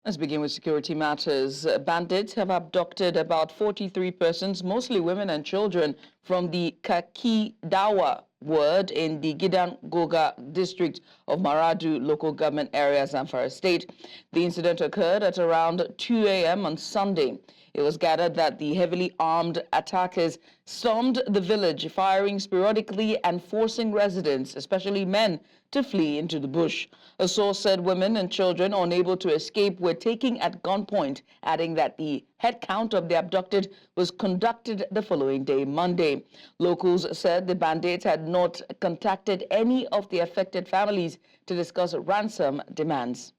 Let's begin with security matters. Bandits have abducted about 43 persons, mostly women and children, from the Kakidawa ward in the Gidan Goga district of Maradun local government area, Zamfara state. The incident occurred at around 2 a.m. on Sunday. It was gathered that the heavily armed attackers stormed the village, firing sporadically and forcing residents, especially men, to flee into the bush. A source said women and children unable to escape were taken at gunpoint, adding that the head count of the abducted was conducted the following day, Monday. Locals said the bandits had not contacted any of the affected families to discuss ransom demands.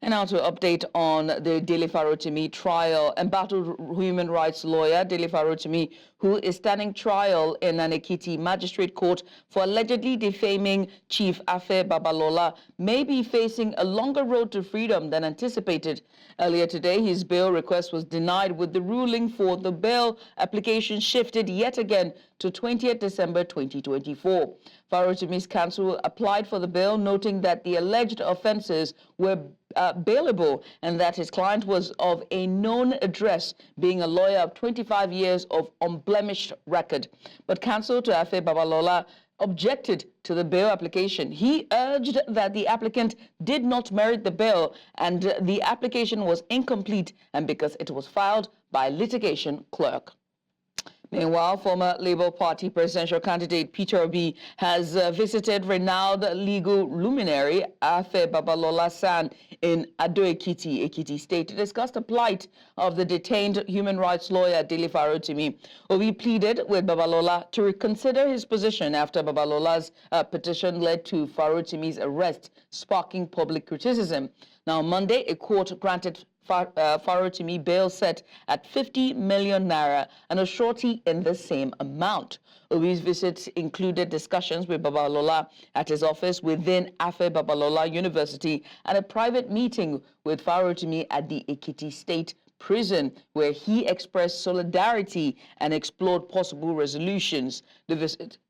And now to update on the Dele Farotimi trial. Embattled human rights lawyer Dele Farotimi, who is standing trial in an Ekiti magistrate court for allegedly defaming Chief Afe Babalola, may be facing a longer road to freedom than anticipated. Earlier today, his bail request was denied, with the ruling for the bail application shifted yet again to 20th December 2024. Farotimi's counsel applied for the bail, noting that the alleged offenses were bailable and that his client was of a known address, being a lawyer of 25 years of unblemished record. But counsel to Afe Babalola objected to the bail application. He urged that the applicant did not merit the bail and the application was incomplete, and because it was filed by litigation clerk. Meanwhile, former Labour Party presidential candidate Peter Obi has visited renowned legal luminary Afe Babalola San in Ado-Ekiti, Ekiti State, to discuss the plight of the detained human rights lawyer Dele Farotimi. Obi pleaded with Babalola to reconsider his position after Babalola's petition led to Farotimi's arrest, sparking public criticism. Now, on Monday, a court granted Farotimi bail set at 50 million naira and a surety in the same amount. Obi's visits included discussions with Babalola at his office within Afe Babalola University and a private meeting with Farotimi at the Ekiti State Prison, where he expressed solidarity and explored possible resolutions. The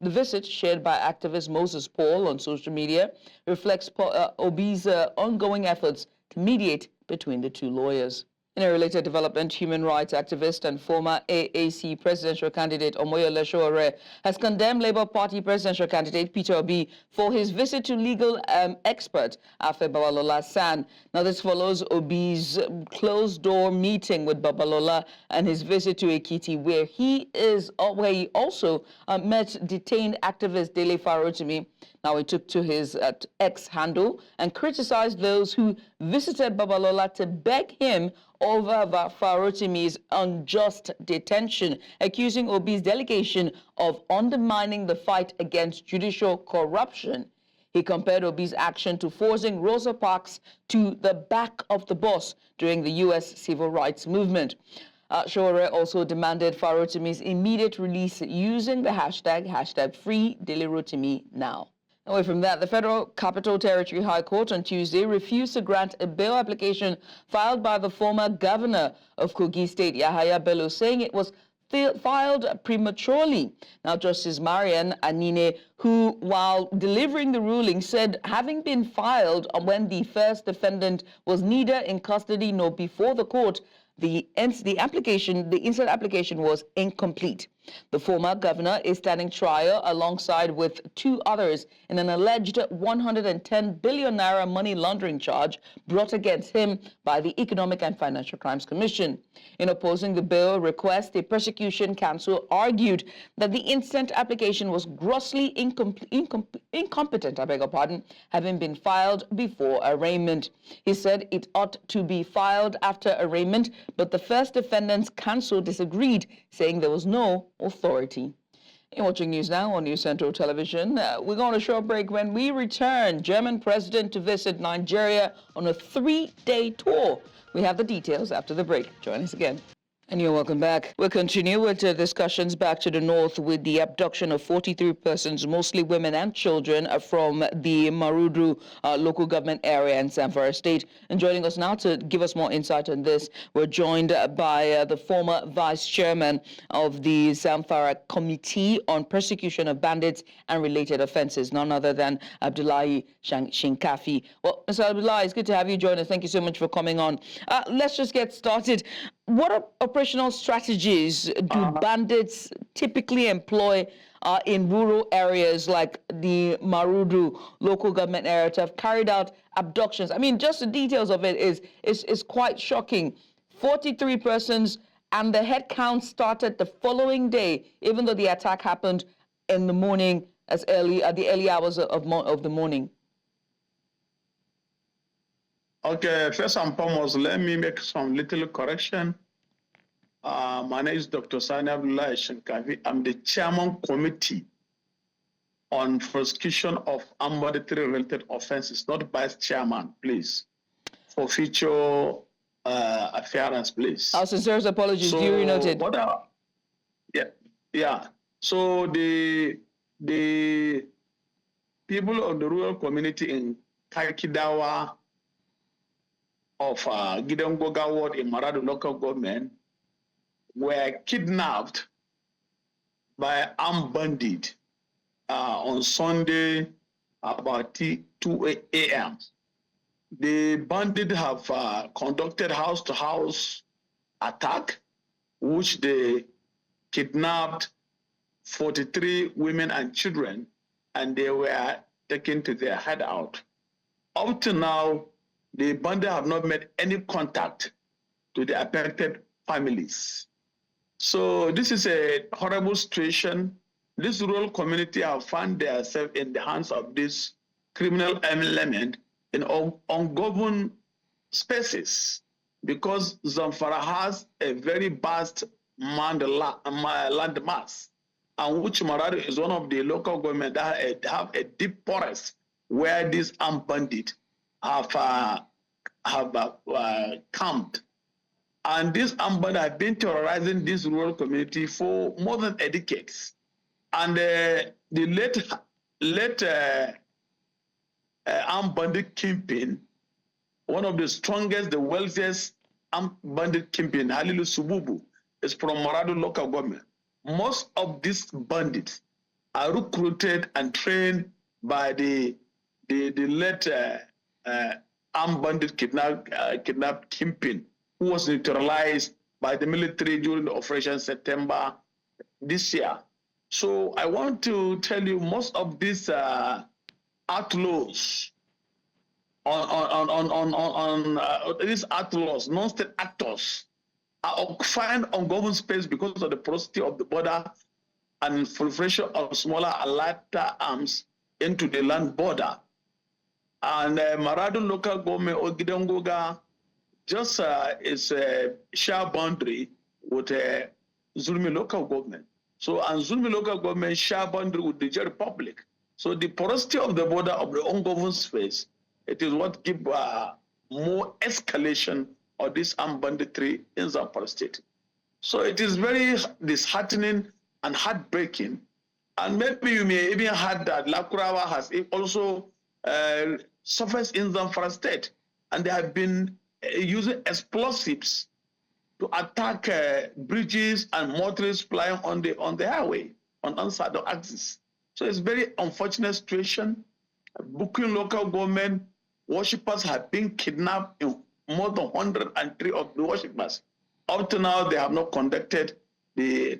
visit, shared by activist Moses Paul on social media, reflects Obi's ongoing efforts to mediate between the two lawyers. In a related development, human rights activist and former AAC presidential candidate Omoyele Sowore has condemned Labour Party presidential candidate Peter Obi for his visit to legal expert Afe Babalola San. Now, this follows Obi's closed-door meeting with Babalola and his visit to Ekiti, where he also met detained activist Dele Farotimi. Now, he took to his X handle and criticized those who visited Babalola to beg him over Farotimi's unjust detention, accusing Obi's delegation of undermining the fight against judicial corruption. He compared Obi's action to forcing Rosa Parks to the back of the bus during the U.S. civil rights movement. Sowore also demanded Farotimi's immediate release using the hashtag #FreeDeleRotimi Away from that, the Federal Capital Territory High Court on Tuesday refused to grant a bail application filed by the former governor of Kogi State, Yahaya Bello, saying it was filed prematurely. Now, Justice Marian Anine, who, while delivering the ruling, said having been filed when the first defendant was neither in custody nor before the court, the instant application was incomplete. The former governor is standing trial alongside with two others in an alleged 110 billion naira money laundering charge brought against him by the Economic and Financial Crimes Commission. In opposing the bail request, the prosecution counsel argued that the instant application was grossly incompetent, having been filed before arraignment. He said it ought to be filed after arraignment, but the first defendant's counsel disagreed, saying there was no authority. You're watching news now on News Central Television. We're going on a short break. When we return, German president to visit Nigeria on a 3-day tour. We have the details after the break. Join us again. And you're welcome back. We'll continue with discussions back to the north with the abduction of 43 persons, mostly women and children, from the Maradun local government area in Zamfara state. And joining us now to give us more insight on this, we're joined by the former vice chairman of the Zamfara Committee on Persecution of Bandits and Related Offences, none other than Abdullahi Shinkafi. Well, Mr. Abdullahi, it's good to have you join us. Thank you so much for coming on. Let's just get started. What operational strategies do bandits typically employ in rural areas like the Maradun local government area to have carried out abductions? I mean, just the details of it is quite shocking. 43 persons, and the head count started the following day, even though the attack happened in the morning, as early at the early hours of the morning. Okay, first and foremost, let me make some little correction. My name is Dr. Sani Abdullahi Shinkafi. I'm the chairman committee on prosecution of banditry related offenses, not vice chairman, please. For future appearance, please. Our sincerest apologies, duly noted. So the people of the rural community in Kakidawa of Gidangoga ward in Maradun local government were kidnapped by armed bandits on Sunday about 2 a.m. The bandits have conducted house-to-house attack, which they kidnapped 43 women and children, and they were taken to their hideout. Up to now, the bandits have not made any contact to the affected families. So this is a horrible situation. This rural community have found themselves in the hands of this criminal element in ungoverned spaces, because Zamfara has a very vast land mass, and which Maradun is one of the local government that have a deep forest where these armed bandits have camped. And these armed bandits have been terrorizing this rural community for more than a decade. And the late armed bandit kingpin, one of the strongest, the wealthiest armed bandit kingpin, Halilu Sububu, is from Maradun local government. Most of these bandits are recruited and trained by the late armed bandit kidnapped kingpin, who was neutralized by the military during the Operation September this year. So I want to tell you, most of these outlaws, these outlaws, non-state actors, are occupying ungoverned space because of the porosity of the border and proliferation of smaller and lighter arms into the land border. And Maradun local government, Ogidongoga, just is a share boundary with Zulmi local government. So, and Zulmi local government share boundary with the Niger Republic. So the porosity of the border of the ungoverned space, it is what gives more escalation of this armed banditry in Zamfara state. So it is very disheartening and heartbreaking. And maybe you may even heard that Lakurawa has also surfaced in Zamfara state, and they have been using explosives to attack bridges and motorists flying on the highway on unsaddled axis. So it's a very unfortunate situation. Booking local government worshippers have been kidnapped in more than 103 of the worshippers. Up to now, they have not contacted the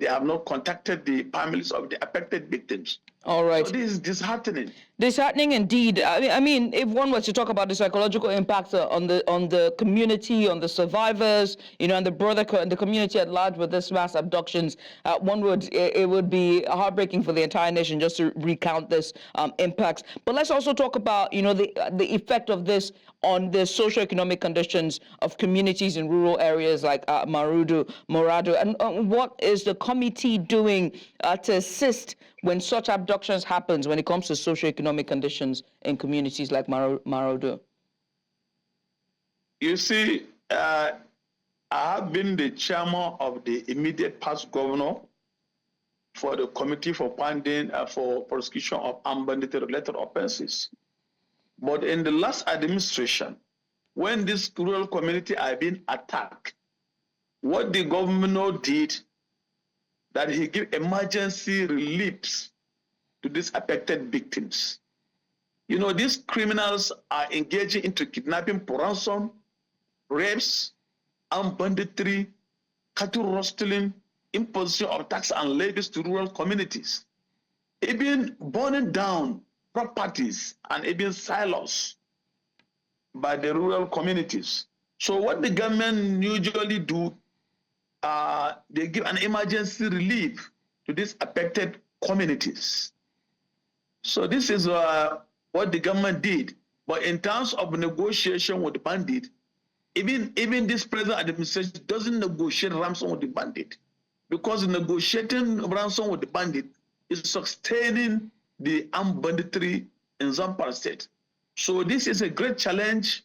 families of the affected victims. All right. So this is disheartening. Disheartening indeed. I mean, if one was to talk about the psychological impact on the community, on the survivors, and the the community at large with this mass abductions, it would be heartbreaking for the entire nation just to recount this impacts. But let's also talk about the effect of this on the socioeconomic conditions of communities in rural areas like Maradun, and what is the committee doing to assist when such abductions happens when it comes to socioeconomic conditions in communities like Maradun? You see, I have been the chairman of the immediate past governor for the committee for for prosecution of armed banditry related offenses. But in the last administration, when this rural community are being attacked, what the governor did, that he gave emergency reliefs to these affected victims. You know, these criminals are engaging into kidnapping for ransom, rapes, armed banditry, cattle rustling, imposition of tax and levies to rural communities, even burning down properties and even silos by the rural communities. So what the government usually do, they give an emergency relief to these affected communities. So this is what the government did. But in terms of negotiation with the bandit, even this present administration doesn't negotiate ransom with the bandit, because negotiating ransom with the bandit is sustaining the armed banditry in Zamfara state. So this is a great challenge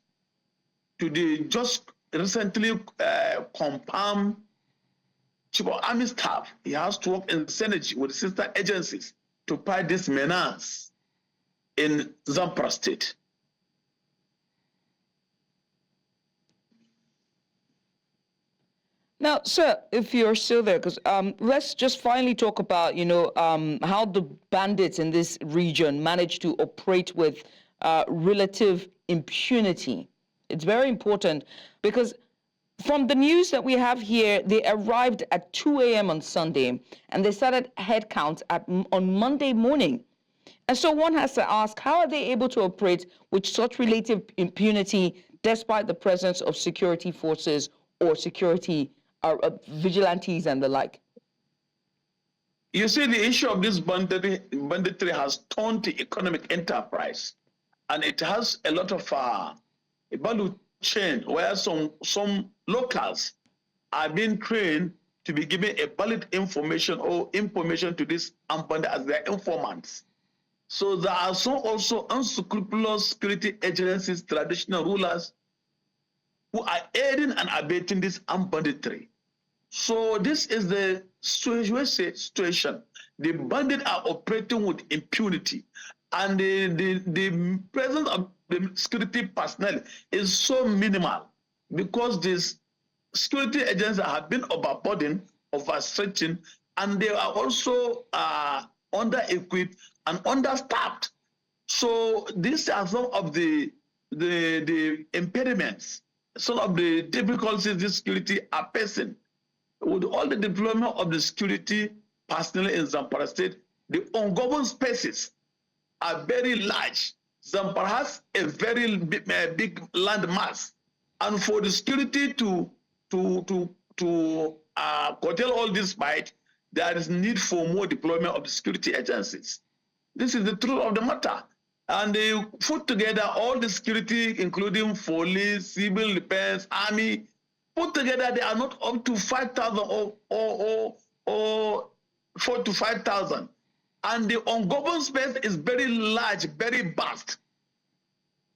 to the just recently confirmed Chief of Army Staff. He has to work in synergy with sister agencies to fight this menace in Zamfara state. Now, sir, if you're still there, because let's just finally talk about, how the bandits in this region manage to operate with relative impunity. It's very important because from the news that we have here, they arrived at 2 a.m. on Sunday and they started head counts on Monday morning. And so one has to ask, how are they able to operate with such relative impunity despite the presence of security forces or security vigilantes and the like? You see, the issue of this banditry has turned to economic enterprise, and it has a lot of a value chain where some locals are being trained to be given a valid information to this armed bandit as their informants. So there are some also unscrupulous security agencies, traditional rulers, who are aiding and abetting this armed banditry. So this is the situation. The bandits are operating with impunity, and the presence of the security personnel is so minimal because these security agents have been overburdened, overstretching, and they are also under-equipped and understaffed. So these are some of the impediments, some of the difficulties this security are facing. With all the deployment of the security personnel in Zamfara state, the ungoverned spaces are very large. Zamfara has a very big land mass, and for the security to curtail all this fight, there is need for more deployment of the security agencies. This is the truth of the matter. And they put together all the security, including police, civil defense, army. Put together, they are not up to 5,000 or 4 to 5,000. And the ungoverned space is very large, very vast.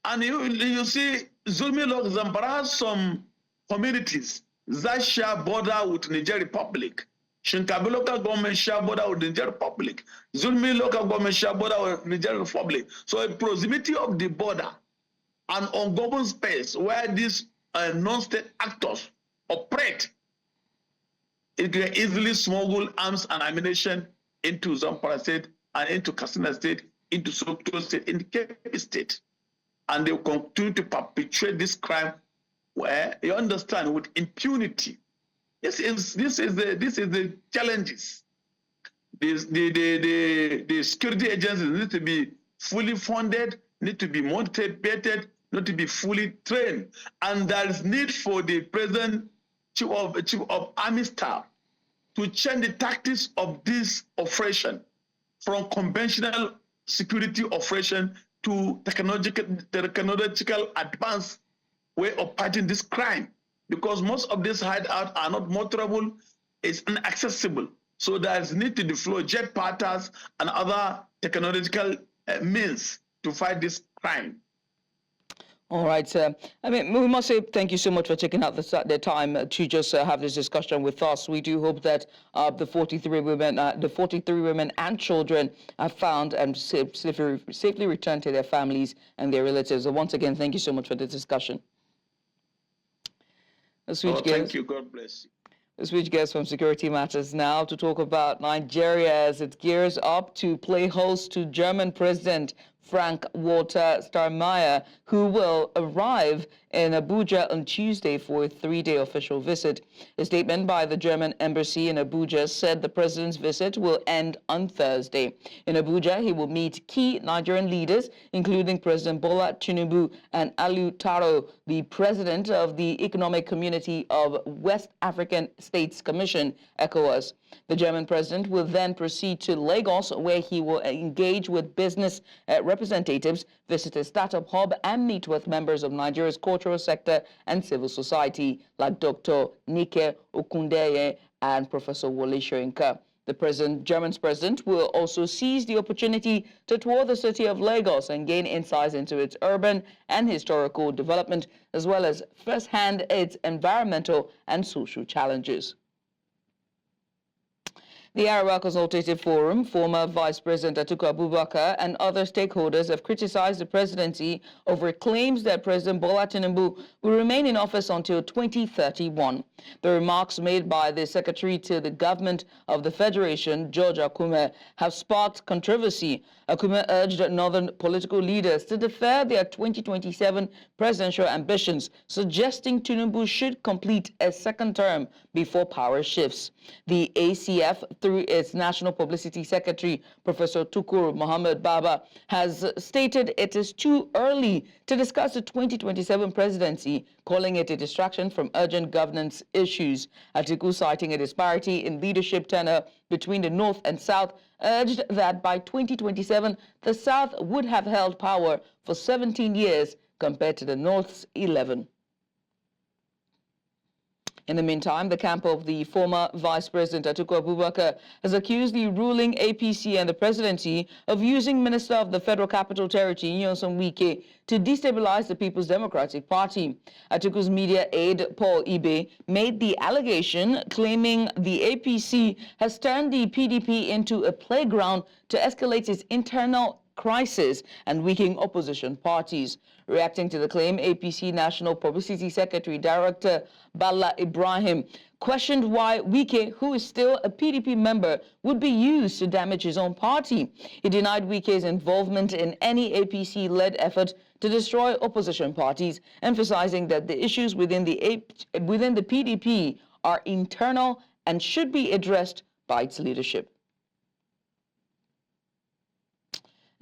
And you see, Zulmi Lok Zamfara has some communities that share border with Niger Republic. Shinkabi local government share border with Niger Republic. Zulmi local government share border with Niger Republic. So a proximity of the border and ungoverned space where these non-state actors operate, it can easily smuggle arms and ammunition into Zamfara state and into Katsina state, into Sokoto state, into Kebbi state. And they will continue to perpetuate this crime where, you understand, with impunity. This is the challenges. The security agencies need to be fully funded, need to be motivated, not to be fully trained. And there is need for the present chief of army staff to change the tactics of this operation from conventional security operation to technological advanced way of fighting this crime. Because most of these hideouts are not motorable, it's inaccessible. So there is need to deploy jet fighters and other technological means to fight this crime. All right. I mean, we must say thank you so much for taking out the time to just have this discussion with us. We do hope that the 43 women and children are found and safely returned to their families and their relatives. So once again, thank you so much for the discussion. Thank you. God bless you. Let's switch gears from security matters now to talk about Nigeria as it gears up to play host to German President Frank-Walter Steinmeier, who will arrive in Abuja on Tuesday for a three-day official visit. A statement by the German embassy in Abuja said the president's visit will end on Thursday. In Abuja, he will meet key Nigerian leaders, including President Bola Tinubu and Aliu Taro, the president of the Economic Community of West African States Commission, ECOWAS. The German president will then proceed to Lagos, where he will engage with business representatives, visit a startup hub, and meet with members of Nigeria's cultural sector and civil society, like Dr. Nike Okundeye and Professor Wole Soyinka. The German president will also seize the opportunity to tour the city of Lagos and gain insights into its urban and historical development, as well as firsthand its environmental and social challenges. The Arewa Consultative Forum, former Vice President Atiku Abubakar, and other stakeholders have criticized the presidency over claims that President Bola Tinubu will remain in office until 2031. The remarks made by the Secretary to the Government of the Federation, George Akume, have sparked controversy. Akume urged northern political leaders to defer their 2027 presidential ambitions, suggesting Tinubu should complete a second term before power shifts. The ACF, through its National Publicity Secretary, Professor Tukur Mohammed Baba, has stated it is too early to discuss the 2027 presidency, calling it a distraction from urgent governance issues. Atiku, citing a disparity in leadership tenure between the North and South, urged that by 2027, the South would have held power for 17 years compared to the North's 11. In the meantime, the camp of the former Vice President Atiku Abubakar has accused the ruling APC and the presidency of using Minister of the Federal Capital Territory, Nyesom Wike, to destabilize the People's Democratic Party. Atiku's media aide, Paul Ibe, made the allegation, claiming the APC has turned the PDP into a playground to escalate its internal crisis and weaken opposition parties. Reacting to the claim, APC National Publicity Secretary Director Bala Ibrahim questioned why Wike, who is still a PDP member, would be used to damage his own party. He denied Wike's involvement in any APC-led effort to destroy opposition parties, emphasizing that the issues within the PDP are internal and should be addressed by its leadership.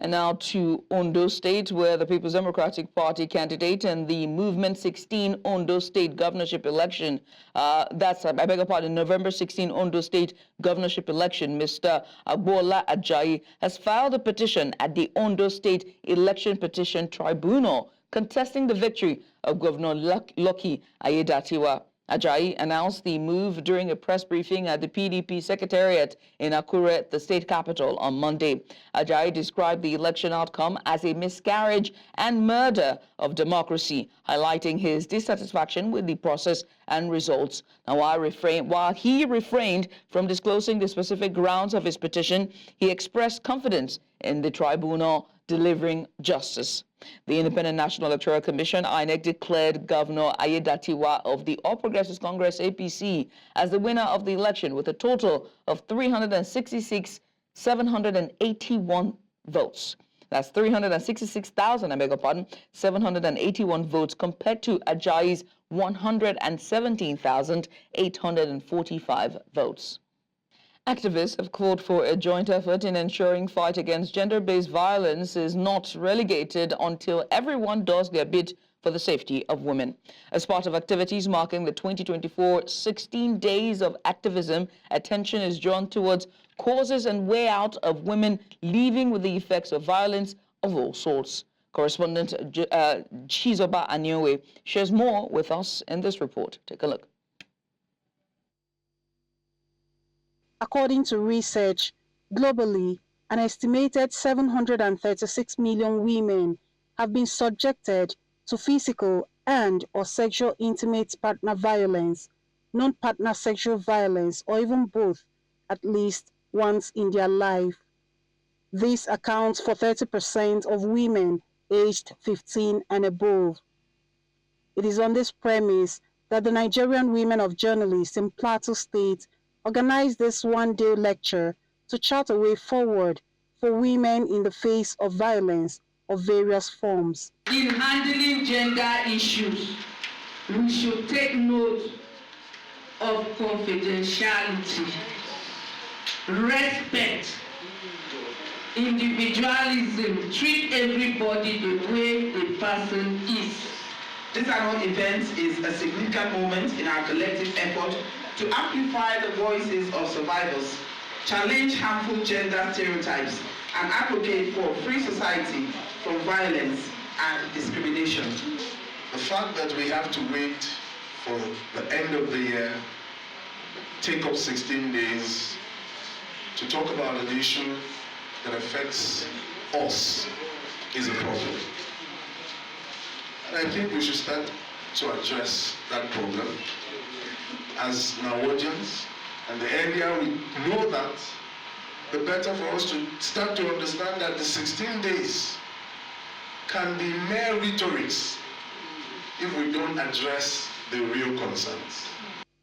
And now to Ondo State, where the People's Democratic Party candidate in the Movement 16 Ondo State governorship election, November 16 Ondo State governorship election, Mr. Agbola Ajayi, has filed a petition at the Ondo State Election Petition Tribunal contesting the victory of Governor Lucky Ayedatiwa. Ajayi announced the move during a press briefing at the PDP Secretariat in Akure, the state capital, on Monday. Ajayi described the election outcome as a miscarriage and murder of democracy, highlighting his dissatisfaction with the process and results. Now, while he refrained from disclosing the specific grounds of his petition, he expressed confidence in the tribunal delivering justice. The Independent National Electoral Commission, INEC, declared Governor Ayedatiwa of the All Progressives Congress, APC, as the winner of the election with a total of 366,781 votes. That's 366,000, 781 votes compared to Ajayi's 117,845 votes. Activists have called for a joint effort in ensuring fight against gender-based violence is not relegated until everyone does their bit for the safety of women. As part of activities marking the 2024 16 Days of Activism, attention is drawn towards causes and way out of women living with the effects of violence of all sorts. Correspondent Chizoba Anyowe shares more with us in this report. Take a look. According to research, globally, an estimated 736 million women have been subjected to physical and or sexual intimate partner violence, non-partner sexual violence, or even both, at least once in their life. This accounts for 30% of women aged 15 and above. It is on this premise that the Nigerian Women of Journalists in Plateau State organized this one-day lecture to chart a way forward for women in the face of violence of various forms. In handling gender issues, we should take note of confidentiality, respect, individualism, treat everybody the way the person is. This annual event is a significant moment in our collective effort to amplify the voices of survivors, challenge harmful gender stereotypes, and advocate for a free society from violence and discrimination. The fact that we have to wait for the end of the year, take up 16 days to talk about an issue that affects us is a problem. And I think we should start to address that problem as Nigerians, and the earlier we know that, the better for us to start to understand that the 16 days can be mere rhetorics if we don't address the real concerns.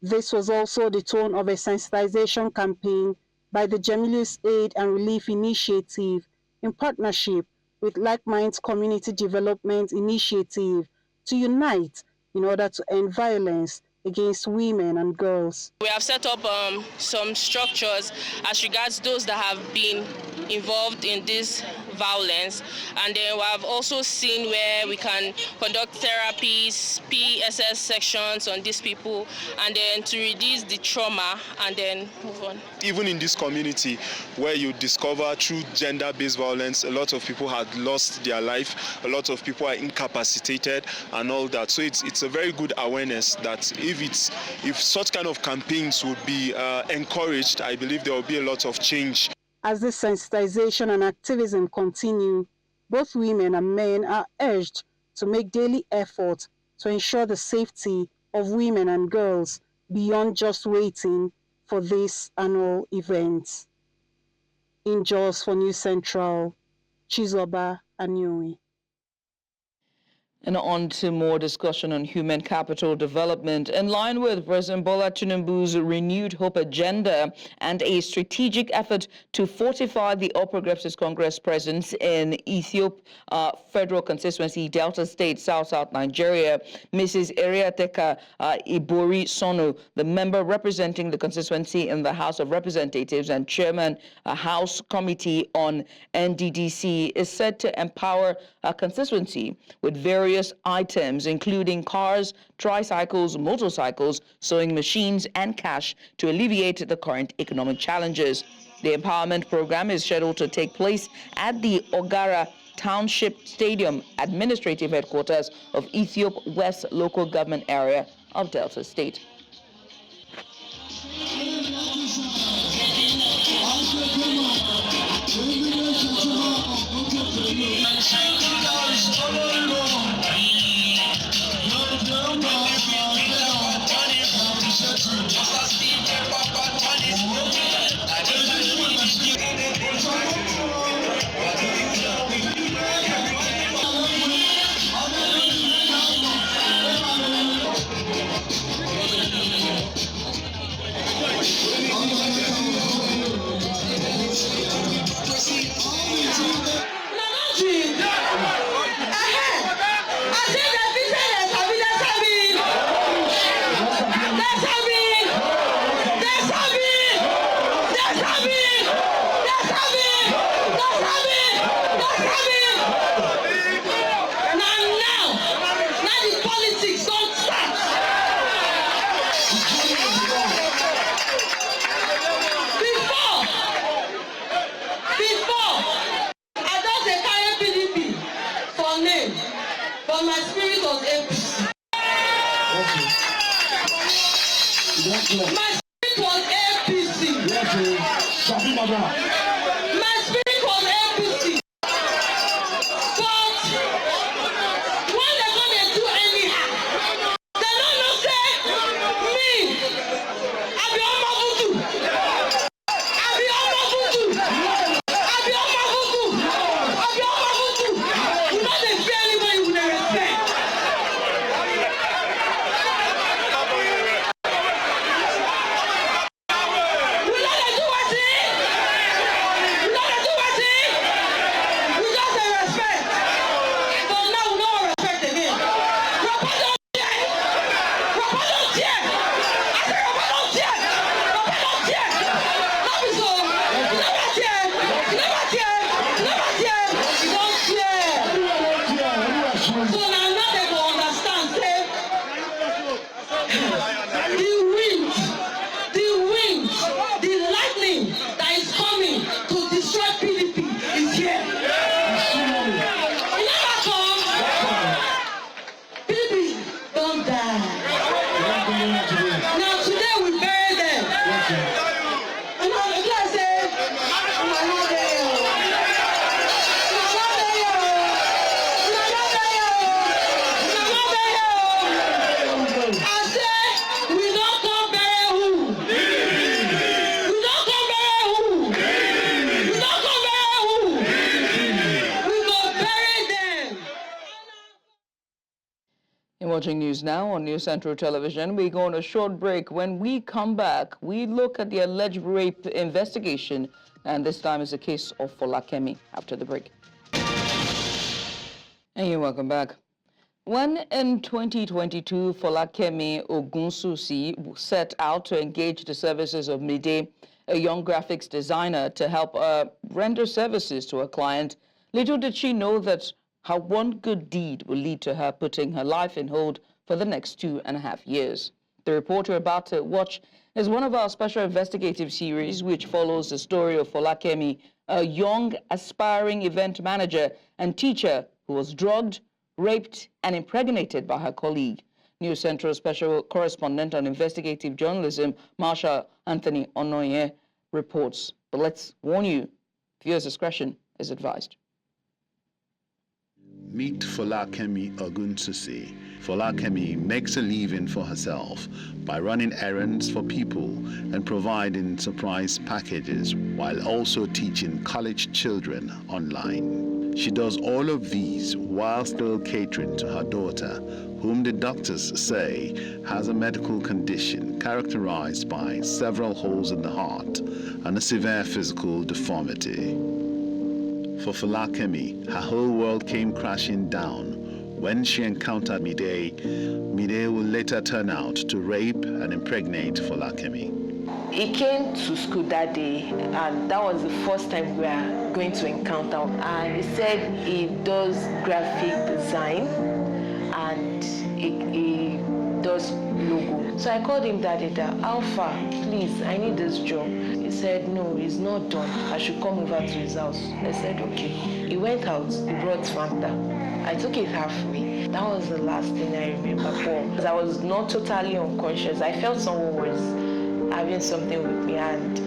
This was also the tone of a sensitization campaign by the Jemilu's Aid and Relief Initiative in partnership with Like Minds Community Development Initiative to unite in order to end violence against women and girls. We have set up some structures as regards those that have been involved in this violence, and then we have also seen where we can conduct therapies, PSS sections on these people, and then to reduce the trauma and then move on. Even in this community where you discover through gender-based violence, a lot of people had lost their life, a lot of people are incapacitated and all that. So it's a very good awareness that if such kind of campaigns would be encouraged, I believe there will be a lot of change. As this sensitization and activism continue, both women and men are urged to make daily effort to ensure the safety of women and girls beyond just waiting for this annual event. In Jos for News Central, Chizoba Anyui. And on to more discussion on human capital development. In line with President Bola Tinubu's renewed hope agenda and a strategic effort to fortify the All Progressives Congress presence in Ethiopia Federal Constituency, Delta State, South Nigeria, Mrs. Eriateka Ibori Sono, the member representing the constituency in the House of Representatives and chairman House Committee on NDDC, is said to empower a constituency with various items, including cars, tricycles, motorcycles, sewing machines, and cash to alleviate the current economic challenges. The empowerment program is scheduled to take place at the Ogara Township Stadium, administrative headquarters of Ethiopia West Local Government Area of Delta State. My spirit was APC. My spirit was APC. But when they Now today we bury them. And I say, I say, we don't come bury who? We don't come bury who? We don't come bury who? We go bury them. You're watching news now on News Central Television. We go on a short break. When we come back, we look at the alleged rape investigation, and this time is the case of Folakemi. After the break. And you're welcome back. When in 2022, Folakemi Ogunsusi set out to engage the services of Mide, a young graphics designer, to help render services to a client, little did she know that her one good deed will lead to her putting her life in hold for the next 2.5 years. The report you're about to watch is one of our special investigative series which follows the story of Folakemi, a young, aspiring event manager and teacher who was drugged, raped, and impregnated by her colleague. News Central Special Correspondent on Investigative Journalism, Marsha Anthony Onoye, reports. But let's warn you, viewers' discretion is advised. Meet Folakemi Ogunsusi. Folakemi makes a living for herself by running errands for people and providing surprise packages while also teaching college children online. She does all of these while still catering to her daughter, whom the doctors say has a medical condition characterized by several holes in the heart and a severe physical deformity. For Folakemi, her whole world came crashing down when she encountered Mide. Mide will later turn out to rape and impregnate Folakemi. He came to school that day, and that was the first time we were going to encounter. And he said he does graphic design and he does logo. So I called him that day, Alpha, please, I need this job. He said, no, it's not done. I should come over to his house. I said, okay. He went out, he brought Fanta. I took it halfway. That was the last thing I remember. Because I was not totally unconscious. I felt someone was having something with me, and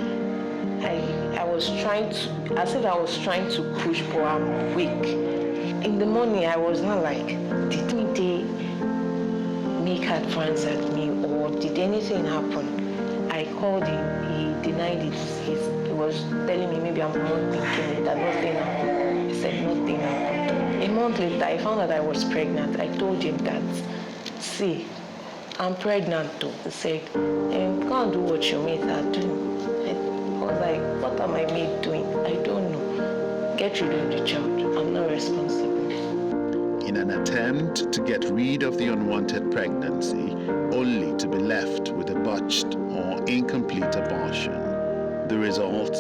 I was trying to, as if I was trying to push, but I'm weak. In the morning, I was not like, did they make advance at me, or did anything happen? I called him, he denied it. He was telling me maybe I'm not thinking it, that nothing happened. He said nothing happened. A month later, I found that I was pregnant. I told him that, see, I'm pregnant too. He said, go and do what your mates are doing. I was like, what am I mate doing? I don't know. Get rid of the child. I'm not responsible. In an attempt to get rid of the unwanted pregnancy, only to be left with a botched or incomplete abortion. The result,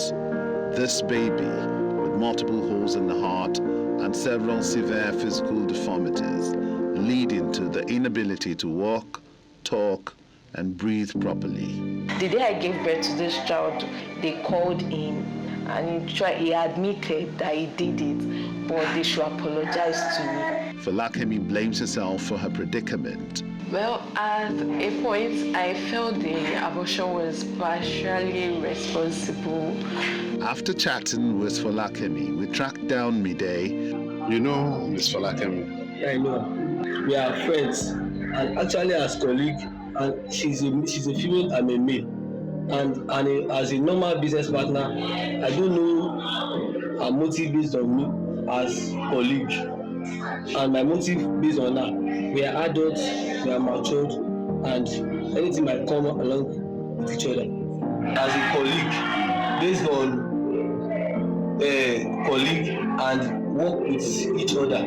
this baby with multiple holes in the heart and several severe physical deformities, leading to the inability to walk, talk, and breathe properly. The day I gave birth to this child, they called him and he admitted that he did it, but they should apologize to me. Folakemi blames herself for her predicament. Well, at a point, I felt the abortion was partially responsible. After chatting with Folakemi, we tracked down Mide. You know Miss Folakemi? I know. We are friends, and actually as colleagues, and she's a female, I'm a male. And as a normal business partner, I don't know her motive based on me as colleague. And my motive based on her. We are adults, we are matured, and anything might come along with each other. As a colleague, based on colleague and work with each other.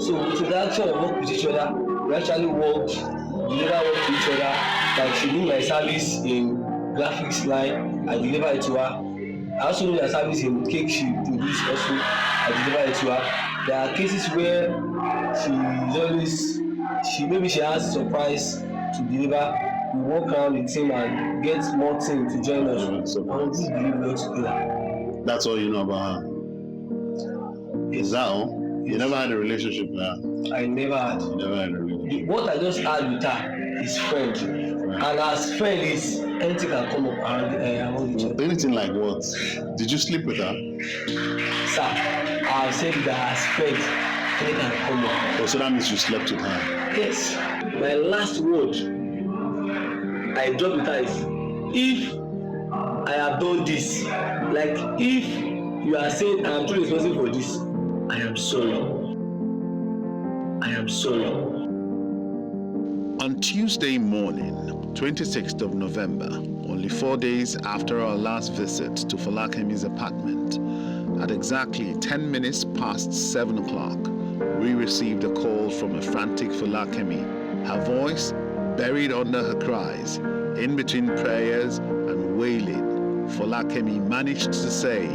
So with the action of work with each other, we actually work, deliver work to each other. Like she did my service in graphics line, I deliver it to her. I also do my service in cake she produced also, I deliver it to her. There are cases where maybe she has surprise to deliver. We walk around the team and get more team to join us. So I just deliver together. That's all you know about her? Is that all? You never had a relationship with her? I never had. You never had a relationship? What I just had with her is friend. And as friend is, anything can come up around each other. Anything like what? Did you sleep with her? Sir, I said that as friend, anything can come up. Oh, so that means you slept with her? Yes. My last word I dropped with her is, if I have done this, like if you are saying I am truly responsible for this, I am sorry. I am sorry. On Tuesday morning, 26th of November, only 4 days after our last visit to Falakemi's apartment, at exactly 10 minutes past 7 o'clock, we received a call from a frantic Falakemi. Her voice, buried under her cries, in between prayers and wailing, Falakemi managed to say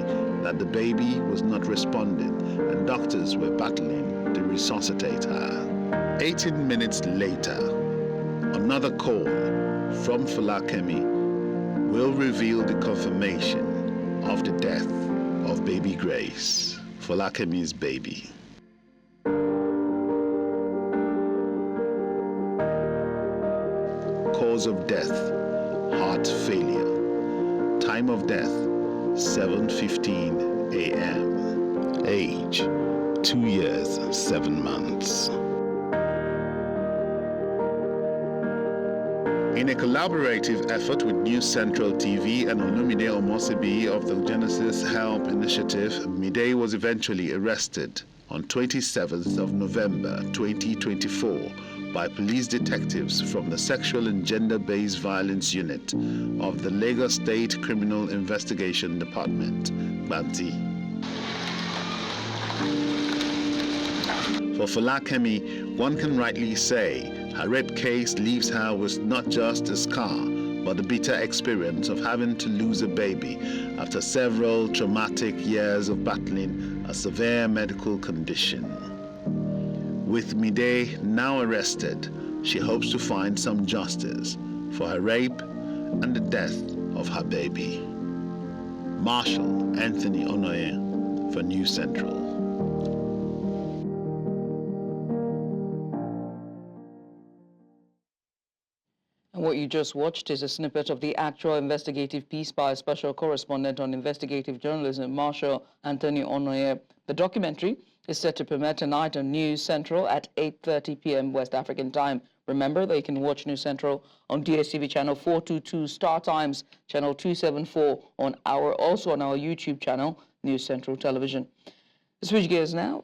that the baby was not responding and doctors were battling to resuscitate her. 18 minutes later, another call from Falakemi will reveal the confirmation of the death of baby Grace, Falakemi's baby. Cause of death, heart failure. Time of death, 7:15 a.m. Age, 2 years, 7 months. In a collaborative effort with News Central TV and Olumide Omosibi of the Genesis Help Initiative, Mide was eventually arrested on 27th of November 2024 by police detectives from the Sexual and Gender-Based Violence Unit of the Lagos State Criminal Investigation Department, Banti. For Falakemi, one can rightly say her rape case leaves her with not just a scar, but the bitter experience of having to lose a baby after several traumatic years of battling a severe medical condition. With Mide now arrested, she hopes to find some justice for her rape and the death of her baby. Marshal Anthony Onoye for News Central. And what you just watched is a snippet of the actual investigative piece by a special correspondent on investigative journalism, Marshal Anthony Onoye. The documentary is set to premiere tonight on News Central at 8:30 p.m. West African time. Remember that you can watch News Central on DSTV channel 422, Star Times channel 274, also on our YouTube channel, News Central Television. Switch gears now.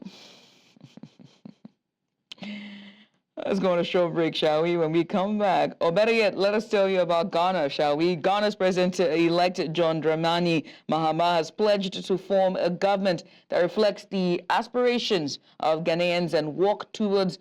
Let's go on a short break, shall we? When we come back, or better yet, let us tell you about Ghana, shall we? Ghana's President-elect John Mahama has pledged to form a government that reflects the aspirations of Ghanaians and work towards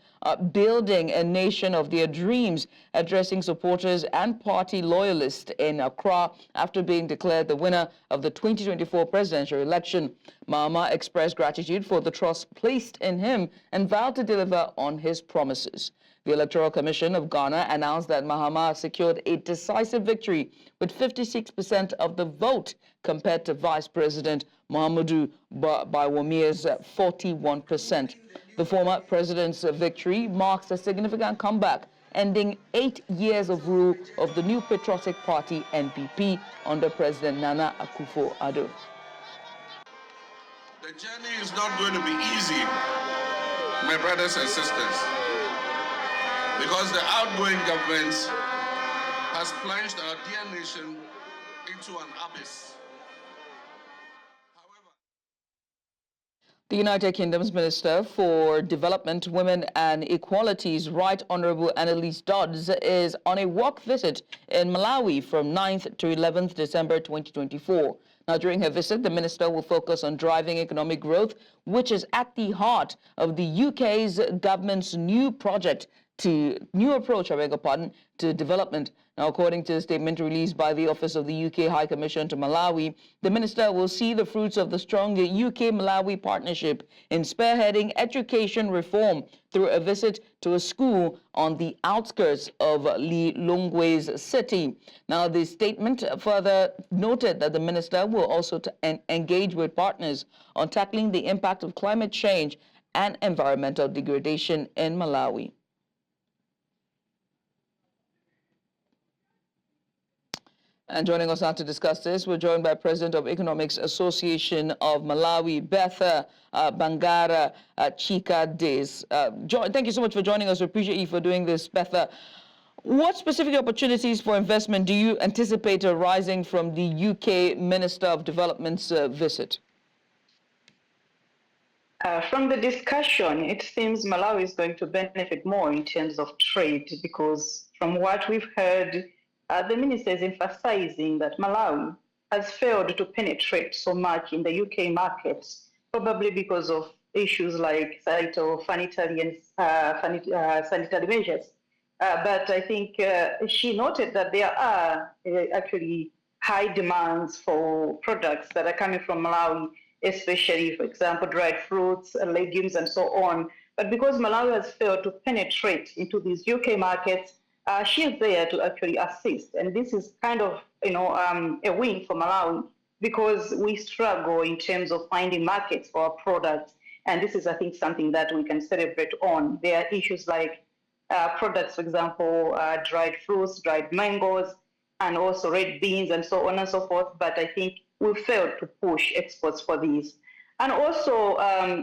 building a nation of their dreams, addressing supporters and party loyalists in Accra after being declared the winner of the 2024 presidential election. Mahama expressed gratitude for the trust placed in him and vowed to deliver on his promises. The Electoral Commission of Ghana announced that Mahama secured a decisive victory with 56% of the vote compared to Vice President Muhammadu Bawomia's 41%. The former president's victory marks a significant comeback, ending 8 years of rule of the new patriotic party NPP under President Nana Akufo-Addo. The journey is not going to be easy, my brothers and sisters, because the outgoing government has plunged our dear nation into an abyss. The United Kingdom's Minister for Development, Women and Equality's Right Honorable Annalise Dodds is on a work visit in Malawi from 9th to 11th December 2024. Now, during her visit, the minister will focus on driving economic growth, which is at the heart of the UK's government's new approach, to development. Now, according to a statement released by the Office of the UK High Commission to Malawi, the minister will see the fruits of the strong UK-Malawi partnership in spearheading education reform through a visit to a school on the outskirts of Lilongwe's city. Now, the statement further noted that the minister will also engage with partners on tackling the impact of climate change and environmental degradation in Malawi. And joining us now to discuss this, we're joined by President of Economics Association of Malawi, Betha Bangara Chika Days. Thank you so much for joining us. We appreciate you for doing this, Betha. What specific opportunities for investment do you anticipate arising from the UK Minister of Development's visit? From the discussion, it seems Malawi is going to benefit more in terms of trade because from what we've heard, the minister is emphasizing that Malawi has failed to penetrate so much in the UK markets, probably because of issues like sanitary measures. But I think she noted that there are actually high demands for products that are coming from Malawi, especially, for example, dried fruits, legumes, and so on. But because Malawi has failed to penetrate into these UK markets, she is there to actually assist. And this is kind of, a win for Malawi because we struggle in terms of finding markets for our products. And this is, I think, something that we can celebrate on. There are issues like products, for example, dried fruits, dried mangoes, and also red beans, and so on and so forth. But I think we failed to push exports for these. And also,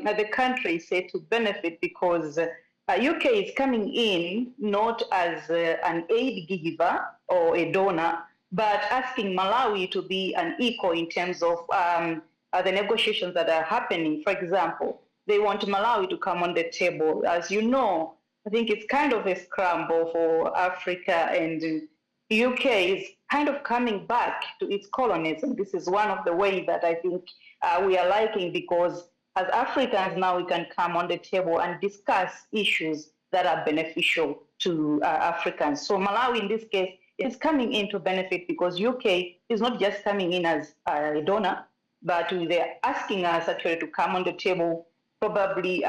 the country is said to benefit because UK is coming in not as an aid giver or a donor, but asking Malawi to be an equal in terms of the negotiations that are happening. For example, they want Malawi to come on the table. As you know, I think it's kind of a scramble for Africa, and UK is kind of coming back to its colonialism. This is one of the ways that I think we are liking, because as Africans now we can come on the table and discuss issues that are beneficial to Africans. So Malawi in this case is coming in to benefit because UK is not just coming in as a donor, but they're asking us actually to come on the table, probably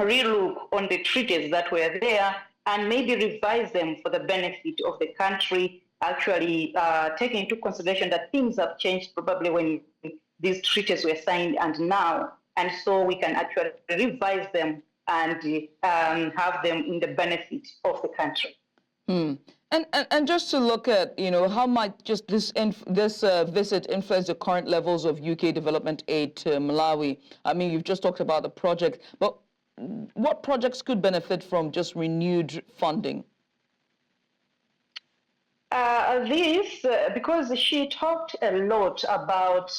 relook on the treaties that were there and maybe revise them for the benefit of the country, actually taking into consideration that things have changed probably when these treaties were signed and now. And so we can actually revise them and have them in the benefit of the country. And just to look at, how might just this visit influence the current levels of UK development aid to Malawi? I mean, you've just talked about the project, but what projects could benefit from just renewed funding? Because she talked a lot about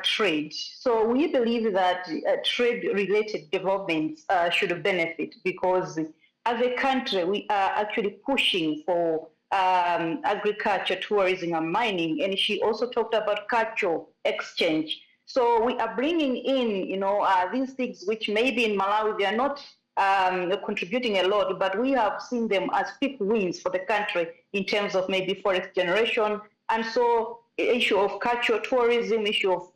trade. So we believe that trade-related developments should benefit because as a country, we are actually pushing for agriculture, tourism, and mining. And she also talked about cultural exchange. So we are bringing in, these things which maybe in Malawi, they are not contributing a lot, but we have seen them as big wins for the country in terms of maybe forex generation. And so issue of cultural tourism, issue of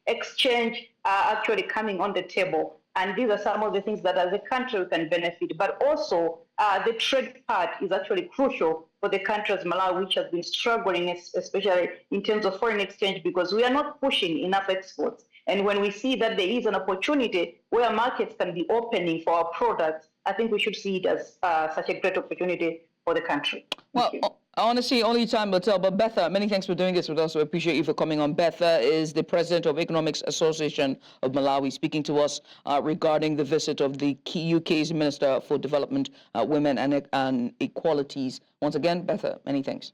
exchange are actually coming on the table. And these are some of the things that as a country we can benefit. But also the trade part is actually crucial for the country as Malawi, which has been struggling, especially in terms of foreign exchange, because we are not pushing enough exports. And when we see that there is an opportunity where markets can be opening for our products, I think we should see it as such a great opportunity for the country. Well, honestly, only time will tell. But Betha, many thanks for doing this with us. We appreciate you for coming on. Betha is the President of Economics Association of Malawi, speaking to us regarding the visit of the UK's Minister for Development, Women and Equalities. Once again, Betha, many thanks.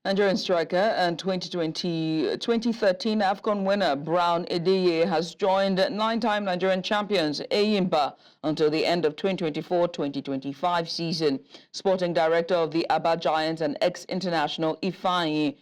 Nigerian striker and 2013 AFCON winner Brown Ideye has joined 9-time Nigerian champions Eyimba until the end of 2024-2025 season. Sporting director of the Aba Giants and ex-international Ifeanyi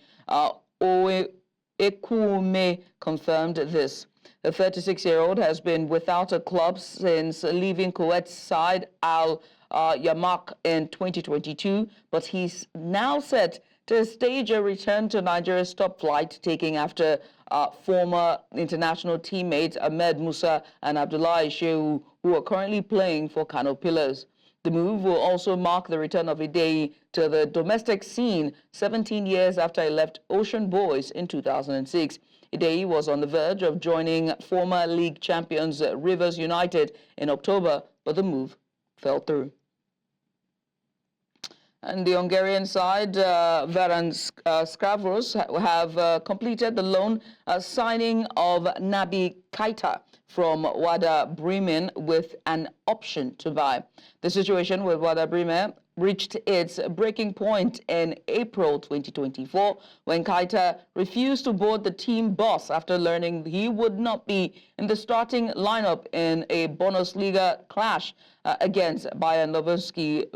Ekume confirmed this. The 36-year-old has been without a club since leaving Kuwait's side Al Yamak in 2022, but he's now set to stage a return to Nigeria's top flight, taking after former international teammates Ahmed Musa and Abdullahi Shehu, who are currently playing for Kano Pillars. The move will also mark the return of Ideye to the domestic scene 17 years after he left Ocean Boys in 2006. Ideye was on the verge of joining former league champions Rivers United in October, but the move fell through. And the Hungarian side, Veran Skravros, have completed the loan signing of Nabi Keita from Werder Bremen with an option to buy. The situation with Werder Bremen reached its breaking point in April 2024 when Keita refused to board the team bus after learning he would not be in the starting lineup in a Bundesliga clash against Bayern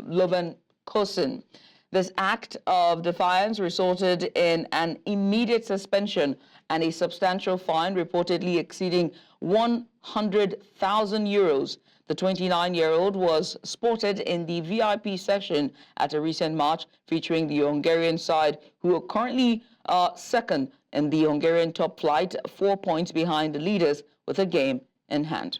Leverkusen. This act of defiance resulted in an immediate suspension and a substantial fine reportedly exceeding 100,000 euros. The 29-year-old was spotted in the VIP section at a recent match featuring the Hungarian side, who are currently second in the Hungarian top flight, 4 points behind the leaders with a game in hand.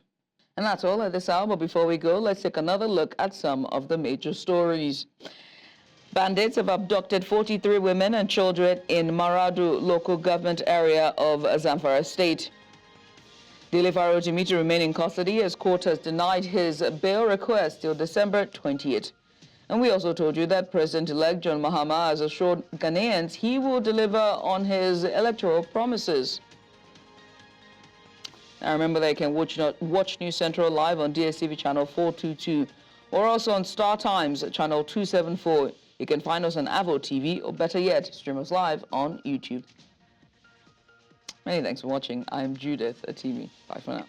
And that's all at this hour, but before we go, let's take another look at some of the major stories. Bandits have abducted 43 women and children in Maradun local government area of Zamfara state. Dele Farotimi to remain in custody as court has denied his bail request till December 20th. And we also told you that President-elect John Mahama has assured Ghanaians he will deliver on his electoral promises. Now remember that you can watch News Central live on DSTV channel 422 or also on Star Times channel 274. You can find us on Avo TV or better yet, stream us live on YouTube. Many thanks for watching. I'm Judith Atimi. Bye for now.